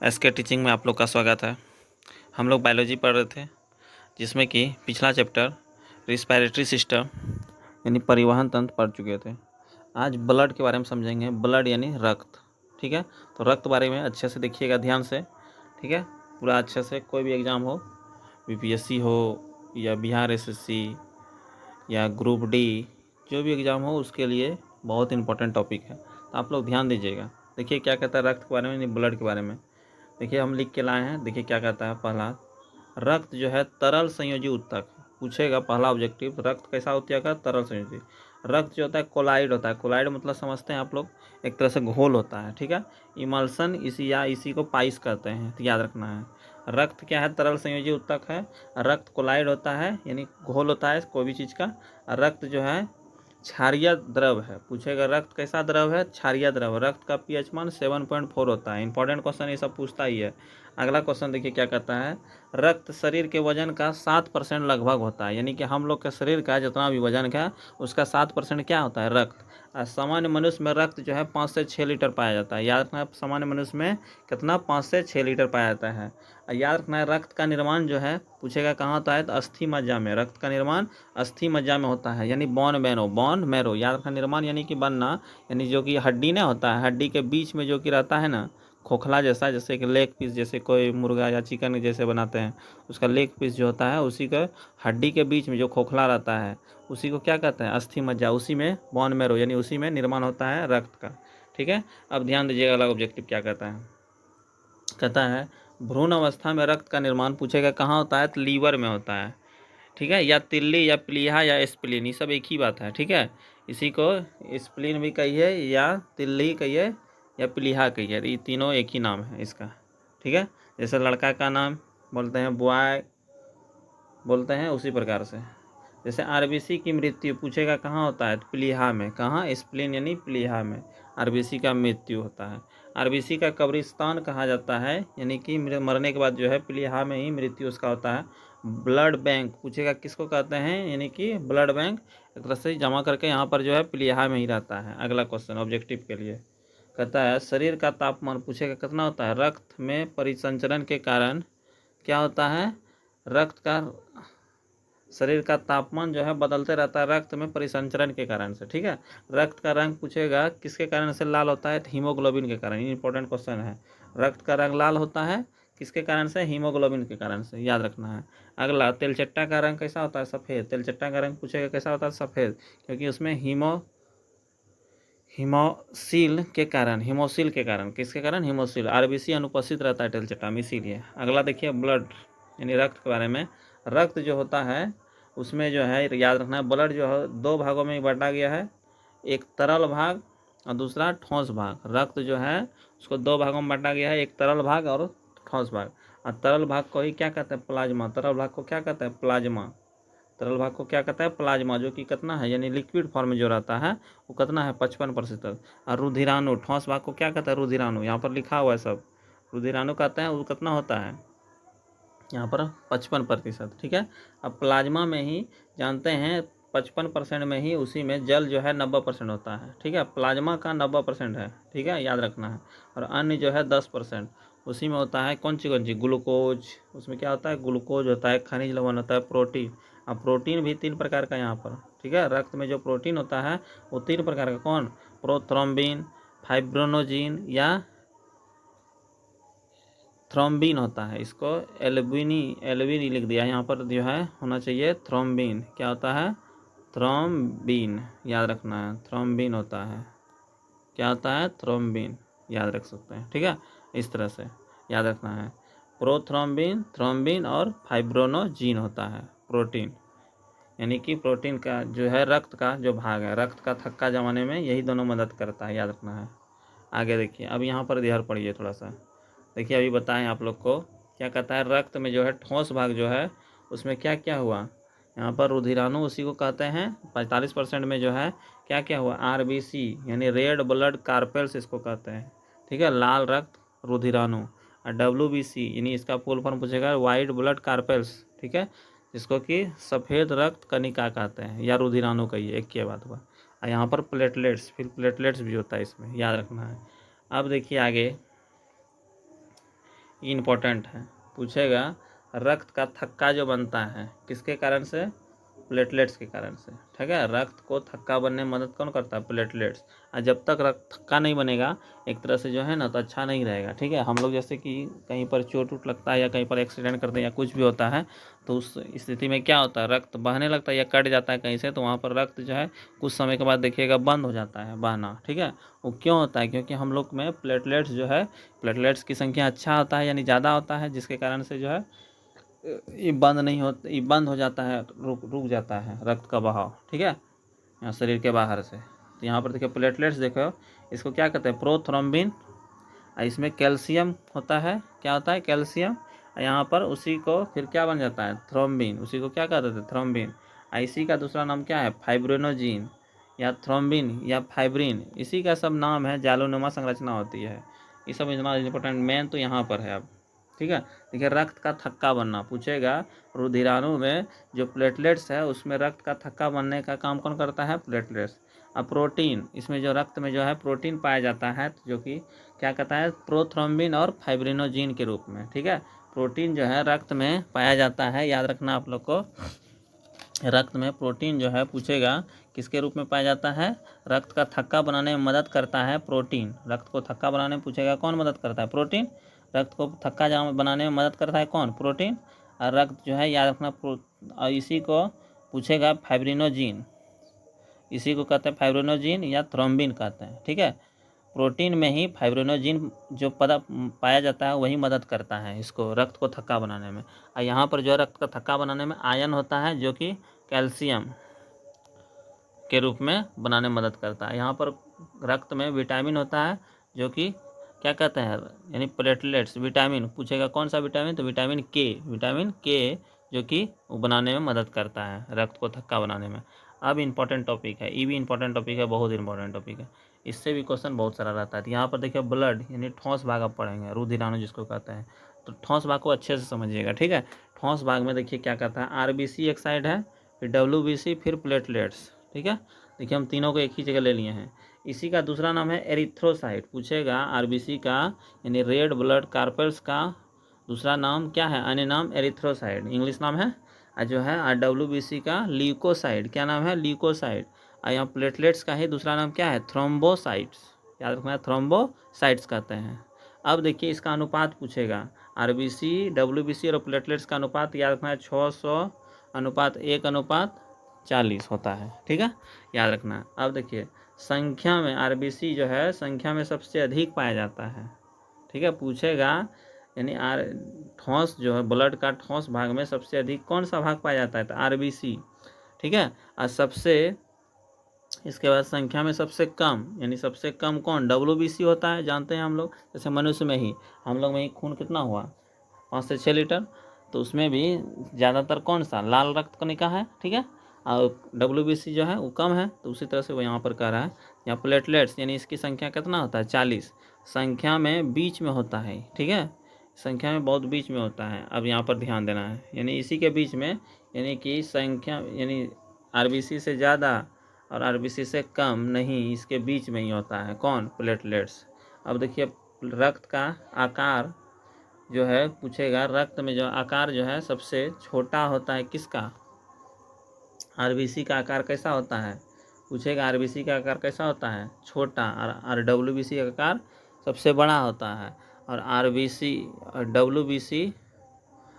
SK teaching में आप लोग का स्वागत है। हम लोग बायोलॉजी पढ़ रहे थे, जिसमें कि पिछला चैप्टर रिस्पायरेटरी सिस्टम यानी परिवहन तंत्र पढ़ चुके थे। आज ब्लड के बारे में समझेंगे। ब्लड यानी रक्त, ठीक है। तो रक्त बारे में अच्छे से देखिएगा, ध्यान से, ठीक है, पूरा अच्छे से। कोई भी एग्ज़ाम हो, बीपीएससी हो या बिहार एसएससी या ग्रुप डी, जो भी एग्ज़ाम हो उसके लिए बहुत इंपॉर्टेंट टॉपिक है, तो आप लोग ध्यान दीजिएगा। देखिए क्या कहता है रक्त के बारे में यानी ब्लड के बारे में। देखिए हम लिख के लाए हैं, देखिए क्या कहता है। पहला, रक्त जो है तरल संयोजी उत्तक। पूछेगा पहला ऑब्जेक्टिव, रक्त कैसा उत्तक है? तरल संयोजी। रक्त जो होता है कोलाइड होता है। कोलाइड मतलब समझते हैं आप लोग, एक तरह से घोल होता है, ठीक है। इमल्सन इसी को पाइस कहते हैं, तो याद रखना है। रक्त क्या है? तरल संयोजी उत्तक है। रक्त कोलाइड होता है यानी घोल होता है कोई भी चीज़ का। रक्त जो है क्षारीय द्रव है। पूछेगा रक्त कैसा द्रव है? क्षारीय द्रव। रक्त का पीएच मान 7.4 होता है। इंपॉर्टेंट क्वेश्चन ये सब पूछता ही है। अगला क्वेश्चन देखिए क्या कहता है। रक्त शरीर के वजन का 7% लगभग होता है, यानी कि हम लोग के शरीर का जितना भी वजन का उसका 7% क्या होता है? रक्त। सामान्य मनुष्य में रक्त जो है 5 से 6 लीटर पाया जाता है। याद रखना है, सामान्य मनुष्य में कितना? 5 से 6 लीटर पाया जाता है। याद रखना है रक्त का निर्माण जो है, पूछेगा कहाँ होता है? तो अस्थि मज्जा में। रक्त का निर्माण अस्थि मज्जा में होता है, यानी बोन मैरो। बोन मैरो याद रखना, निर्माण यानी कि बनना, यानी जो कि हड्डी ना होता है, हड्डी के बीच में जो कि रहता है ना, खोखला जैसा, जैसे कि लेग पीस, जैसे कोई मुर्गा या चिकन जैसे बनाते हैं, उसका लेग पीस जो होता है, उसी का हड्डी के बीच में जो खोखला रहता है उसी को क्या कहते हैं? अस्थि मज्जा। उसी में बोन मैरो यानी उसी में निर्माण होता है रक्त का, ठीक है। अब ध्यान दीजिएगा अगला ऑब्जेक्टिव क्या कहता है। कहता है भ्रूण अवस्था में रक्त का निर्माण, पूछेगा कहाँ होता है? तो लीवर में होता है, ठीक है। या तिल्ली या प्लीहा या स्प्लीन, ये सब एक ही बात है, ठीक है। इसी को स्प्लीन भी कहिए या तिल्ली कहिए या प्लीहा कहिए, ये तीनों एक ही नाम है इसका, ठीक है। जैसे लड़का का नाम बोलते हैं बॉय बोलते हैं, उसी प्रकार से। जैसे आरबीसी की मृत्यु, पूछेगा कहाँ होता है? तो प्लीहा में। कहाँ? स्प्लीन यानी प्लीहा में आरबीसी का मृत्यु होता है। आरबीसी का कब्रिस्तान कहा जाता है, यानी कि मरने के बाद जो है प्लीहा में ही मृत्यु उसका होता है। ब्लड बैंक, पूछेगा किसको कहते हैं? यानी कि ब्लड बैंक एक तरह से जमा करके यहाँ पर जो है प्लीहा में ही रहता है। अगला क्वेश्चन ऑब्जेक्टिव के लिए कहता है शरीर का तापमान, पूछेगा कितना होता है? रक्त में परिसंचरण के कारण क्या होता है? रक्त का शरीर का तापमान जो है बदलते रहता है रक्त में परिसंचरण के कारण से, ठीक है। रक्त का रंग पूछेगा किसके कारण से लाल होता है? तो हीमोग्लोबिन के कारण। ये इंपॉर्टेंट क्वेश्चन है। रक्त का रंग लाल होता है किसके कारण से? हीमोग्लोबिन के कारण से, याद रखना है। अगला, तेलचट्टा का रंग कैसा होता है? सफ़ेद। तेलचट्टा का रंग पूछेगा कैसा होता है? सफ़ेद, क्योंकि उसमें हीमोसिल के कारण, किसके कारण? हीमोसिल। आरबीसी अनुपस्थित रहता है तेलचट्टा में, इसीलिए। अगला देखिए ब्लड यानी रक्त के बारे में। रक्त जो होता है उसमें जो है याद रखना है, ब्लड जो है 2 भागों में बांटा गया है, एक तरल भाग और दूसरा ठोस भाग। रक्त जो है उसको 2 भागों में बांटा गया है, एक तरल भाग और ठोस भाग। और तरल भाग को ही क्या कहते हैं? प्लाज्मा। तरल भाग को क्या कहते हैं? प्लाज्मा। तरल भाग को क्या कहता है? प्लाज्मा, जो कि कितना है? यानी लिक्विड फॉर्म में जो रहता है वो कितना है? 55%। और रुधिराणु, ठोस भाग को क्या कहता है? रुधिराणु। यहाँ पर लिखा हुआ है सब, रुधिराणु कहते हैं, वो कितना होता है? यहाँ पर 55%, ठीक है। अब प्लाज्मा में ही जानते हैं 55% में ही उसी में जल जो है 90% होता है, ठीक है। प्लाज्मा का 90% है, ठीक है, याद रखना है। और अन्य जो है 10% उसी में होता है। कौन सी? ग्लूकोज। उसमें क्या होता है? ग्लूकोज होता है, खनिज लवण होता है, प्रोटीन। अब प्रोटीन भी 3 प्रकार का यहाँ पर, ठीक है। रक्त में जो प्रोटीन होता है वो 3 प्रकार का। कौन? प्रोथ्रोम्बिन, फाइब्रोनोजिन या थ्रोम्बिन होता है। इसको एल्बिनी लिख दिया, यहाँ पर जो है होना चाहिए थ्रोम्बिन। क्या होता है? थ्रोम्बिन, याद रखना है, थ्रोम्बिन होता है। क्या होता है? थ्रोम्बिन, याद रख सकते हैं, ठीक है। इस तरह से याद रखना है। प्रोथ्रोम्बिन, थ्रोम्बिन और फाइब्रोनोजिन होता है प्रोटीन, यानी कि प्रोटीन का जो है रक्त का जो भाग है, रक्त का थक्का जमाने में यही दोनों मदद करता है, याद रखना है। आगे देखिए, अब यहाँ पर ध्यान पड़िए थोड़ा सा। देखिए अभी बताएं आप लोग को, क्या कहता है? रक्त में जो है ठोस भाग जो है उसमें क्या क्या हुआ? यहाँ पर रुधिराणु उसी को कहते हैं। 45% में जो है क्या क्या हुआ? आरबीसी यानी रेड ब्लड कार्पेल्स इसको कहते हैं, ठीक है, लाल रक्त रुधिराणु। और डब्ल्यूबीसी यानी इसका फुल फॉर्म पूछेगा वाइट ब्लड कार्पेल्स, ठीक है, जिसको कि सफ़ेद रक्त कनिका कहते हैं, या रुधिराणु कहिए, एक की बात हुआ। और यहाँ पर प्लेटलेट्स, फिर प्लेटलेट्स भी होता है इसमें, याद रखना है। अब देखिए आगे ये इम्पोर्टेंट है। पूछेगा रक्त का थक्का जो बनता है किसके कारण से? प्लेटलेट्स के कारण से। ठीक है, रक्त को थक्का बनने में मदद कौन करता है? प्लेटलेट्स। और जब तक रक्त थक्का नहीं बनेगा एक तरह से जो है ना तो अच्छा नहीं रहेगा। ठीक है, हम लोग जैसे कि कहीं पर चोट उट लगता है या कहीं पर एक्सीडेंट करते हैं या कुछ भी होता है तो उस स्थिति में क्या होता है, रक्त बहने लगता है या कट जाता है कहीं से, तो वहाँ पर रक्त जो है कुछ समय के बाद देखिएगा बंद हो जाता है बहना। ठीक है, वो क्यों होता है? क्योंकि हम लोग में प्लेटलेट्स जो है, प्लेटलेट्स की संख्या अच्छा होता है यानी ज़्यादा होता है, जिसके कारण से जो है ये बंद नहीं होता, ये बंद हो जाता है, रुक जाता है रक्त का बहाव। ठीक है, यहाँ शरीर के बाहर से। तो यहाँ पर देखिए प्लेटलेट्स देखो, इसको क्या कहते हैं? प्रोथ्रोम्बिन। इसमें कैल्शियम होता है, क्या होता है? कैल्शियम। यहाँ पर उसी को फिर क्या बन जाता है? थ्रोम्बिन। उसी को क्या कहते थे? थ्रोम्बिन। इसी का दूसरा नाम क्या है? फाइब्रिनोजिन या थ्रोम्बिन या फाइब्रिन, इसी का सब नाम है। जालूनुमा संरचना होती है। ये सब इतना इम्पोर्टेंट मेन तो यहाँ पर है अब। ठीक है, देखिए रक्त का थक्का बनना पूछेगा, रुधिराणु में जो प्लेटलेट्स है उसमें रक्त का थक्का बनने का काम कौन करता है? प्लेटलेट्स। अब प्रोटीन, इसमें जो रक्त में जो है प्रोटीन पाया जाता है जो कि क्या कहता है? प्रोथ्रोम्बिन और फाइब्रिनोजिन के रूप में। ठीक है, प्रोटीन जो है रक्त में पाया जाता है, याद रखना आप लोग को। रक्त में प्रोटीन जो है पूछेगा किसके रूप में पाया जाता है? रक्त का थक्का बनाने में मदद करता है प्रोटीन। रक्त को थक्का बनाने में पूछेगा कौन मदद करता है? प्रोटीन। रक्त को थक्का बनाने में मदद करता है कौन? प्रोटीन। और रक्त जो है याद रखना और इसी को पूछेगा फाइब्रिनोजिन। इसी को कहते हैं फाइब्रिनोजिन या थ्रोम्बिन कहते हैं। ठीक है, प्रोटीन में ही फाइब्रिनोजिन जो पदार्थ पाया जाता है वही मदद करता है इसको रक्त को थक्का बनाने में। और यहाँ पर जो रक्त का थक्का बनाने में आयन होता है जो कि कैल्शियम के रूप में बनाने में मदद करता है। यहाँ पर रक्त में विटामिन होता है जो कि क्या कहते हैं? यानी प्लेटलेट्स। विटामिन पूछेगा कौन सा विटामिन? तो विटामिन के। विटामिन के जो कि वो बनाने में मदद करता है रक्त को थक्का बनाने में। अब इम्पॉर्टेंट टॉपिक है, ये भी इम्पॉर्टेंट टॉपिक है, बहुत इंपॉर्टेंट टॉपिक है। इससे भी क्वेश्चन बहुत सारा रहता है। तो यहाँ पर देखिए ब्लड यानी ठोस भाग आप पढ़ेंगे, रुधिराणु जिसको कहते हैं। तो ठोस भाग को अच्छे से समझिएगा। ठीक है, ठोस भाग में देखिए क्या कहता है? आरबीसी एक साइड है, फिर डब्ल्यूबीसी, फिर प्लेटलेट्स। ठीक है, देखिए हम तीनों को एक ही जगह ले लिए हैं। इसी का दूसरा नाम है एरिथ्रोसाइट। पूछेगा आरबीसी का यानी रेड ब्लड कार्पेल्स का दूसरा नाम क्या है? अन्य नाम एरिथ्रोसाइट, इंग्लिश नाम है। और जो है डब्ल्यूबीसी का ल्यूकोसाइट, क्या नाम है? ल्यूकोसाइट। और यहाँ प्लेटलेट्स का ही दूसरा नाम क्या है? थ्रोम्बोसाइट्स। याद रखना है, थ्रोम्बोसाइट्स कहते हैं। अब देखिए इसका अनुपात पूछेगा, आरबीसी, डब्ल्यूबीसी और प्लेटलेट्स का अनुपात याद रखना है 600 अनुपात 1:40 होता है। ठीक है, याद रखना। अब देखिए संख्या में आरबीसी जो है संख्या में सबसे अधिक पाया जाता है। ठीक है, पूछेगा यानी ठोस जो है ब्लड का ठोस भाग में सबसे अधिक कौन सा भाग पाया जाता है? तो आरबीसी। ठीक है, और सबसे इसके बाद संख्या में सबसे कम यानी सबसे कम कौन? डब्ल्यूबीसी होता है, जानते हैं हम लोग। जैसे मनुष्य में ही, हम लोग में ही खून कितना हुआ? 5 से 6 लीटर। तो उसमें भी ज़्यादातर कौन सा? लाल रक्त कणिका है। ठीक है, और डब्ल्यूबीसी जो है वो कम है, तो उसी तरह से वो यहाँ पर कह रहा है। यहाँ प्लेटलेट्स यानी इसकी संख्या कितना होता है? 40। संख्या में बीच में होता है। ठीक है, संख्या में बहुत बीच में होता है। अब यहाँ पर ध्यान देना है, यानी इसी के बीच में, यानी कि संख्या यानी आरबीसी से ज़्यादा और आरबीसी से कम नहीं, इसके बीच में ही होता है। कौन? प्लेटलेट्स। अब देखिए रक्त का आकार जो है पूछेगा, रक्त में जो आकार जो है सबसे छोटा होता है किसका? आरबीसी का आकार कैसा होता है? पूछेगा आरबीसी का आकार कैसा होता है? छोटा। और डब्ल्यूबीसी का आकार सबसे बड़ा होता है। और आरबीसी और डब्ल्यूबीसी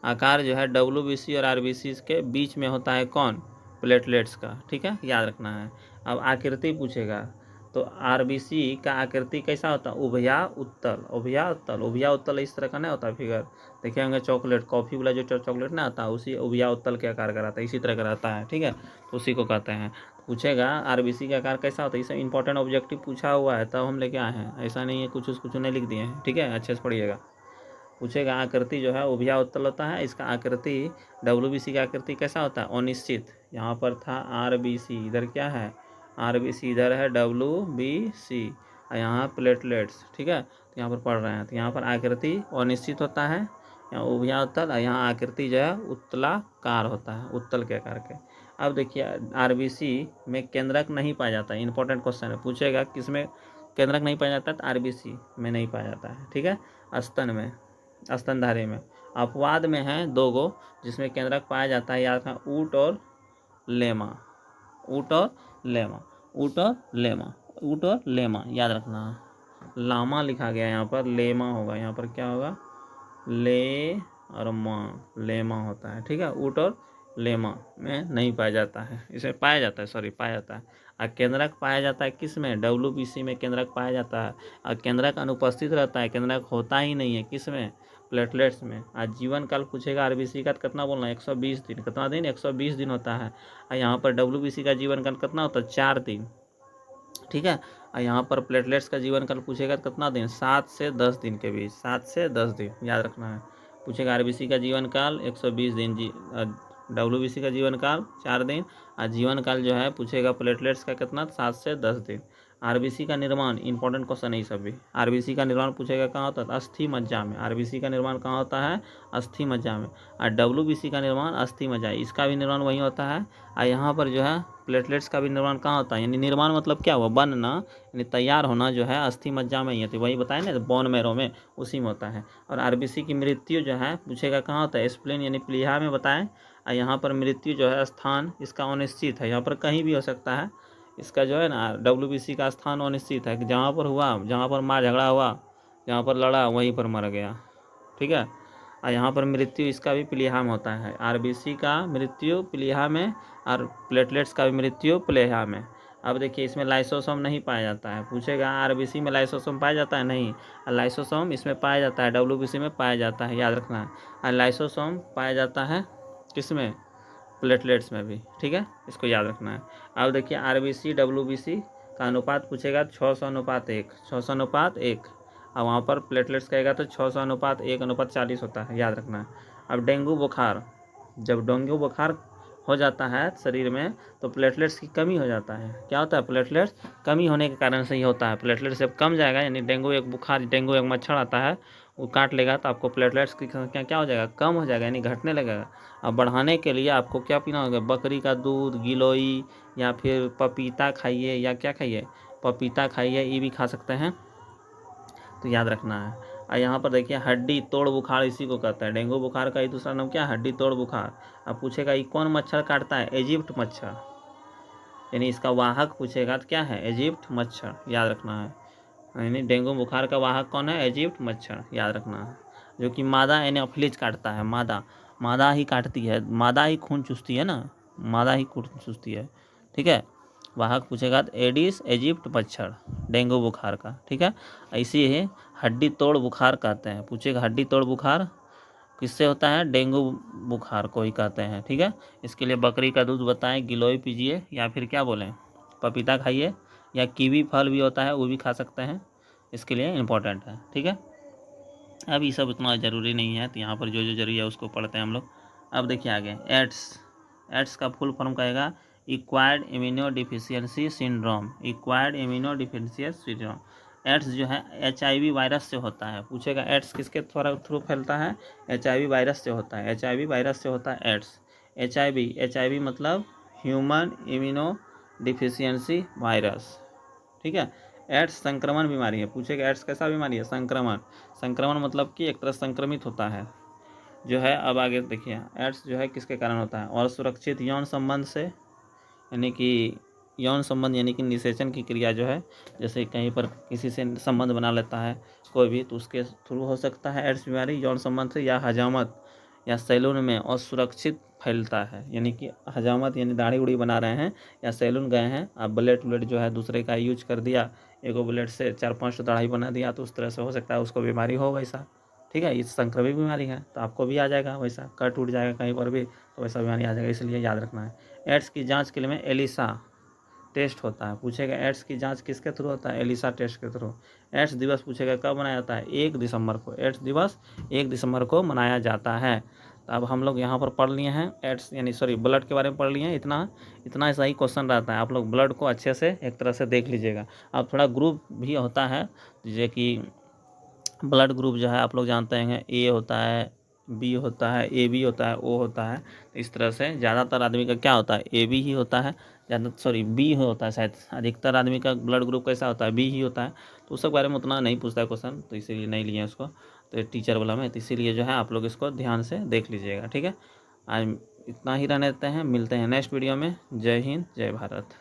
आकार जो है डब्ल्यूबीसी और आरबीसी के बीच में होता है। कौन? प्लेटलेट्स का। ठीक है, याद रखना है। अब आकृति पूछेगा, तो आरबीसी का आकृति कैसा होता है? उभया उत्तल। उभया उत्तल, उभया उत्तल इस तरह का नहीं होता फिगर, देखे होंगे चॉकलेट, कॉफ़ी वाला जो चॉकलेट ना आता है उसी उभया उत्तल के आकार का रहता है, इसी तरह का रहता है। ठीक है, तो उसी को कहते हैं। पूछेगा आरबीसी का आकार कैसा होता है? इससे इंपॉर्टेंट ऑब्जेक्टिव पूछा हुआ है तब हम लेके आए हैं, ऐसा नहीं है कुछ नहीं लिख दिए हैं। ठीक है, अच्छे से पढ़िएगा। पूछेगा आकृति जो है उभया उत्तल होता है। इसका आकृति डब्ल्यूबीसी का आकृति कैसा होता है? अनिश्चित। यहाँ पर था आरबीसी, इधर क्या है? आरबीसी, इधर है डब्ल्यूबीसी और यहाँ प्लेटलेट्स। ठीक है, तो यहाँ पर पढ़ रहे हैं। तो यहाँ पर आकृति अनिश्चित होता है, यहाँ उभया उत्तल, और यहाँ आकृति जो है उत्तलाकार होता है, उत्तल के आकार के। अब देखिए आरबीसी में केंद्रक नहीं पाया जाता है, इंपॉर्टेंट क्वेश्चन है। पूछेगा किस में केंद्रक नहीं पाया जाता है? तो आरबीसी में नहीं पाया जाता है। ठीक है, स्तन में। स्तनधारी में। अपवाद में है 2 गो जिसमें केंद्रक पाया जाता है, याद रखना, ऊँट और लेमा। ऊँट और लेमा, ऊँट और लेमा, ऊँट और लेमा, याद रखना। लामा लिखा गया यहाँ पर, लेमा होगा, यहाँ पर क्या होगा, ले और माँ, लेमा होता है। ठीक है, ऊँट और लेमा में नहीं पाया जाता है, इसमें पाया जाता है, सॉरी पाया जाता है। और केंद्रक पाया जाता है किस में, WBC में केंद्रक पाया जाता है। और केंद्रक अनुपस्थित रहता है, केंद्रक होता ही नहीं है किस में, प्लेटलेट्स में। आज जीवन काल पूछेगा RBC का कितना बोलना है, 120 दिन। कितना दिन, 120 दिन होता है। और यहाँ पर WBC का जीवन काल कितना होता है, 4 दिन। ठीक है, और यहाँ पर प्लेटलेट्स का जीवन काल पूछेगा कितना दिन, 7 से 10 दिन के बीच, 7 से 10 दिन, याद रखना है। पूछेगा RBC का जीवन काल 120 दिन, WBC का जीवन काल 4 दिन, और जीवन काल जो है पूछेगा प्लेटलेट्स का कितना, 7 से 10 दिन। RBC का निर्माण, इंपॉर्टेंट क्वेश्चन है ये सभी। RBC का निर्माण पूछेगा कहाँ होता है, अस्थि मज्जा में। RBC का निर्माण कहाँ होता है, अस्थि मज्जा में। और WBC का निर्माण अस्थि मज्जा, इसका भी निर्माण वहीं होता है। और यहाँ पर जो है प्लेटलेट्स का भी निर्माण कहाँ होता है, यानी निर्माण मतलब क्या हुआ, बनना, यानी तैयार होना जो है अस्थि मज्जा में ही है। तो वही बताए ना, बोन मैरो में, उसी में होता है। और RBC की मृत्यु जो है पूछेगा कहाँ होता है, स्प्लीन यानी प्लीहा में बताएं। और यहाँ पर मृत्यु जो है स्थान इसका अनिश्चित है, यहाँ पर कहीं भी हो सकता है। इसका जो है ना WBC का स्थान अनिश्चित है, कि जहाँ पर हुआ, जहाँ पर मार झगड़ा हुआ, जहाँ पर लड़ा वहीं पर मर गया। ठीक है, और यहाँ पर मृत्यु इसका भी प्लीहा में होता है। RBC का मृत्यु प्लीहा में, और प्लेटलेट्स का भी मृत्यु प्लीहा में। अब देखिए इसमें लाइसोसोम नहीं पाया जाता है, पूछेगा RBC में लाइसोसोम पाया जाता है, नहीं। लाइसोसोम इसमें पाया जाता है, WBC में पाया जाता है, याद रखना है। और लाइसोसोम पाया जाता है किस में, प्लेटलेट्स में भी। ठीक है, इसको याद रखना है। अब देखिए RBC WBC का अनुपात पूछेगा 600:1, 600:1। और वहाँ पर प्लेटलेट्स कहेगा तो 600:1:40 होता है, याद रखना है। अब डेंगू बुखार, जब डेंगू बुखार हो जाता है शरीर में तो प्लेटलेट्स की कमी हो जाता है। क्या होता है, प्लेटलेट्स कमी होने के कारण से ही होता है। प्लेटलेट्स जब कम जाएगा, यानी डेंगू एक बुखार, डेंगू एक मच्छर आता है, वो काट लेगा तो आपको प्लेटलेट्स की संख्या क्या हो जाएगा, कम हो जाएगा, यानी घटने लगेगा। अब बढ़ाने के लिए आपको क्या पीना होगा, बकरी का दूध, गिलोई, या फिर पपीता खाइए, या क्या खाइए, पपीता खाइए, ये भी खा सकते हैं, तो याद रखना है। और यहाँ पर देखिए हड्डी तोड़ बुखार इसी को कहता है, डेंगू बुखार का ही दूसरा नाम क्या है, हड्डी तोड़ बुखार। अब पूछेगा ये कौन मच्छर काटता है, इजिप्ट मच्छर, यानी इसका वाहक पूछेगा तो क्या है, इजिप्ट मच्छर, याद रखना है। यानी डेंगू बुखार का वाहक कौन है, इजिप्ट मच्छर, याद रखना है। जो कि मादा एनोफिलीज काटता है, मादा ही काटती है, मादा ही खून चूसती है ना, मादा ही खून चूसती है। ठीक है, वाहक पूछेगा तो एडिस इजिप्ट मच्छर, डेंगू बुखार का। ठीक है, ऐसे ही हड्डी तोड़ बुखार कहते हैं, पूछेगा हड्डी तोड़ बुखार किससे होता है, डेंगू बुखार को ही कहते हैं। ठीक है, इसके लिए बकरी का दूध बताएं, गिलोय पीजिए, या फिर क्या बोलें, पपीता खाइए, या कीवी फल भी होता है वो भी खा सकते हैं, इसके लिए इम्पोर्टेंट है। ठीक है, अब ये सब इतना ज़रूरी नहीं है, तो यहाँ पर जो जो जरूरी है उसको पढ़ते हैं हम लोग। अब देखिए आगे, एड्स का फुल फॉर्म कहेगा acquired immuno deficiency syndrome, acquired immuno deficiency syndrome. AIDS जो है HIV वायरस से होता है, पूछेगा एड्स किसके थ्रू फैलता है, HIV वायरस से होता है, HIV वायरस से होता है एड्स। HIV मतलब ह्यूमन इम्यूनो डिफिशियंसी वायरस। ठीक है, एड्स संक्रमण बीमारी है, पूछेगा एड्स कैसा बीमारी है, संक्रमण मतलब कि एक तरह संक्रमित होता है जो है। अब आगे देखिए एड्स जो है किसके कारण होता है, और सुरक्षित यौन संबंध से, यानी कि यौन संबंध यानी कि निषेचन की क्रिया जो है, जैसे कहीं पर किसी से संबंध बना लेता है कोई भी, तो उसके थ्रू हो सकता है एड्स बीमारी, यौन संबंध से, या हजामत या सैलून में असुरक्षित फैलता है, यानी कि हजामत यानी दाढ़ी उड़ी बना रहे हैं या सैलून गए हैं, आप ब्लेड जो है दूसरे का यूज कर दिया, एगो ब्लेड से 4-5 दाढ़ी बना दिया, तो उस तरह से हो सकता है उसको बीमारी हो वैसा। ठीक है, ये संक्रमित बीमारी है, तो आपको भी आ जाएगा वैसा, कट उठ जाएगा कहीं पर भी तो वैसा बीमारी आ जाएगा, इसलिए याद रखना है। एड्स की जांच के लिए में एलिसा टेस्ट होता है, पूछेगा एड्स की जांच किसके थ्रू होता है, एलिसा टेस्ट के थ्रू। एड्स दिवस पूछेगा कब मनाया जाता है, 1 दिसंबर को, एड्स दिवस 1 दिसंबर को मनाया जाता है। तो अब हम लोग यहाँ पर पढ़ लिए हैं एड्स यानी ब्लड के बारे में पढ़ लिए हैं, इतना सही क्वेश्चन रहता है, आप लोग ब्लड को अच्छे से एक तरह से देख लीजिएगा। अब थोड़ा ग्रुप भी होता है, जैसे कि ब्लड ग्रुप जो है आप लोग जानते हैं, A होता है, B होता है, AB होता है, O होता है। तो इस तरह से ज़्यादातर आदमी का क्या होता है, AB ही होता है, B होता है शायद, अधिकतर आदमी का ब्लड ग्रुप कैसा होता है, B ही होता है। तो उस सब बारे में उतना नहीं पूछता है क्वेश्चन, तो इसीलिए नहीं लिए उसको। तो टीचर वाला में, तो इसीलिए जो है आप लोग इसको ध्यान से देख लीजिएगा। ठीक है, आज इतना ही रहने देते हैं, मिलते हैं नेक्स्ट वीडियो में। जय हिंद, जय भारत।